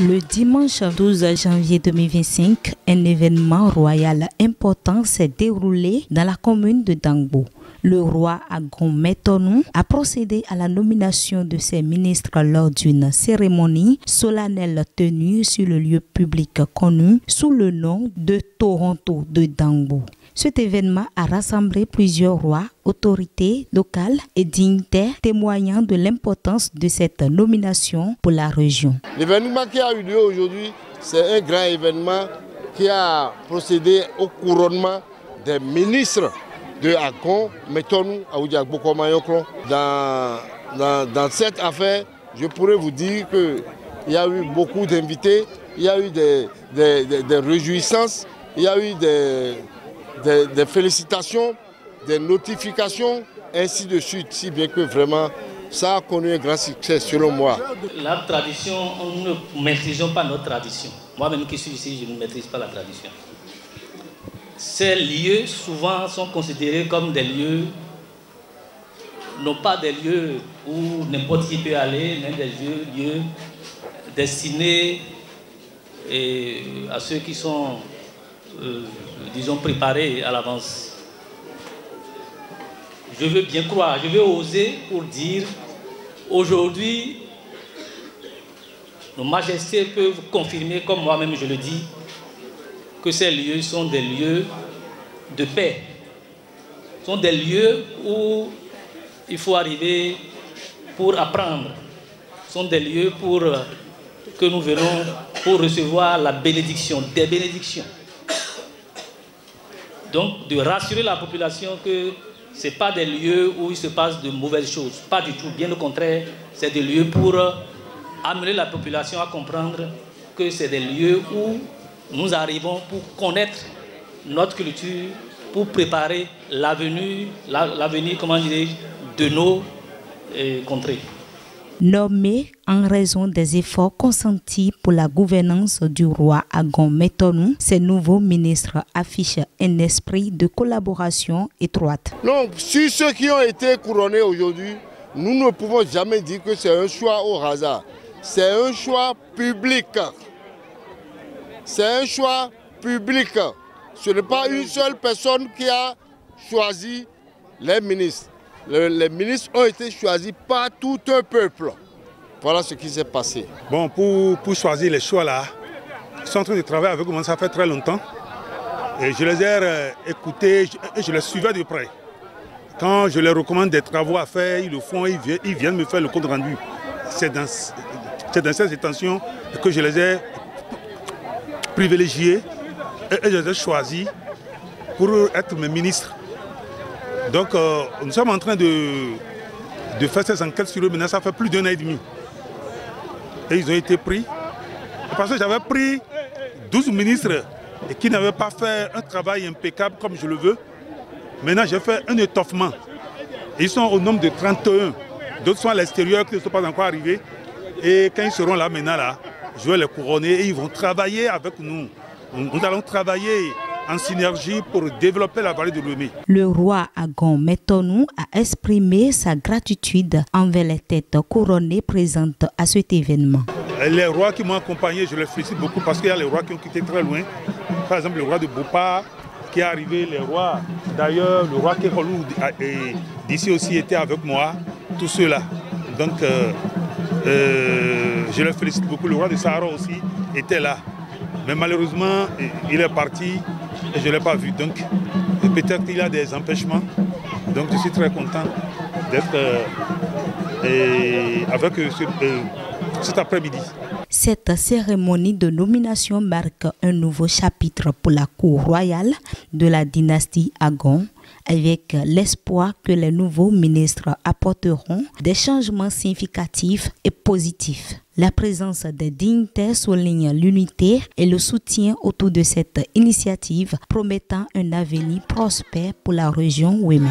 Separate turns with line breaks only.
Le dimanche 12 janvier 2025, un événement royal important s'est déroulé dans la commune de Dangbo. Le roi Agon Métonou a procédé à la nomination de ses ministres lors d'une cérémonie solennelle tenue sur le lieu public connu sous le nom de Toronto de Dangbo. Cet événement a rassemblé plusieurs rois, autorités locales et dignitaires témoignant de l'importance de cette nomination pour la région.
L'événement qui a eu lieu aujourd'hui, c'est un grand événement qui a procédé au couronnement des ministres de Agon Métonou à Oudiagbokomayoklo. Dans cette affaire, je pourrais vous dire qu'il y a eu beaucoup d'invités, il y a eu des réjouissances, il y a eu des félicitations, des notifications, ainsi de suite, si bien que vraiment ça a connu un grand succès selon moi.
La tradition, nous ne maîtrisons pas notre tradition. Moi-même qui suis ici, je ne maîtrise pas la tradition. Ces lieux souvent sont considérés comme des lieux, non pas des lieux où n'importe qui peut aller, mais des lieux destinés à ceux qui sont disons, préparés à l'avance. Je veux bien croire, je veux oser pour dire, aujourd'hui, nos majestés peuvent confirmer, comme moi-même je le dis, que ces lieux sont des lieux de paix. Ce sont des lieux où il faut arriver pour apprendre. Ce sont des lieux que nous venons pour recevoir la bénédiction, des bénédictions. Donc, de rassurer la population que ce n'est pas des lieux où il se passe de mauvaises choses. Pas du tout. Bien au contraire, c'est des lieux pour amener la population à comprendre que c'est des lieux où nous arrivons pour connaître notre culture, pour préparer l'avenir, comment dirais-je, de nos contrées.
Nommé en raison des efforts consentis pour la gouvernance du roi Agon Métonou, ces nouveaux ministres affichent un esprit de collaboration étroite.
Non, sur ceux qui ont été couronnés aujourd'hui, nous ne pouvons jamais dire que c'est un choix au hasard. C'est un choix public. C'est un choix public. Ce n'est pas une seule personne qui a choisi les ministres. Les ministres ont été choisis par tout un peuple. Voilà ce qui s'est passé.
Bon, pour choisir les choix là, ils sont en train de travailler avec moi, ça fait très longtemps. Et je les ai écoutés et je les suivais de près. Quand je leur recommande des travaux à faire, ils le font, ils viennent me faire le compte rendu. C'est dans cette intention que je les ai privilégiés et je les ai choisis pour être mes ministres. Donc nous sommes en train de faire ces enquêtes sur eux. Maintenant, ça fait plus d'1 an et demi. Et ils ont été pris. Parce que j'avais pris 12 ministres et qui n'avaient pas fait un travail impeccable comme je le veux. Maintenant, j'ai fait un étoffement. Ils sont au nombre de 31. D'autres sont à l'extérieur qui ne sont pas encore arrivés. Et quand ils seront là maintenant, je vais les couronner et ils vont travailler avec nous. Nous allons travailler en synergie pour développer la vallée de Lomé.
Le roi Agon Métonou a exprimé sa gratitude envers les têtes couronnées présentes à cet événement.
Les rois qui m'ont accompagné, je les félicite beaucoup parce qu'il y a les rois qui ont quitté très loin. Par exemple, le roi de Bopa qui est arrivé, les rois, d'ailleurs, le roi Kékolou d'ici aussi était avec moi, tous ceux-là. Donc, je les félicite beaucoup. Le roi de Sahara aussi était là. Mais malheureusement, il est parti et je ne l'ai pas vu. Donc, peut-être qu'il y a des empêchements. Donc, je suis très content d'être avec eux cet après-midi.
Cette cérémonie de nomination marque un nouveau chapitre pour la cour royale de la dynastie Agon, avec l'espoir que les nouveaux ministres apporteront des changements significatifs et positifs. La présence des dignitaires souligne l'unité et le soutien autour de cette initiative, promettant un avenir prospère pour la région Ouémé.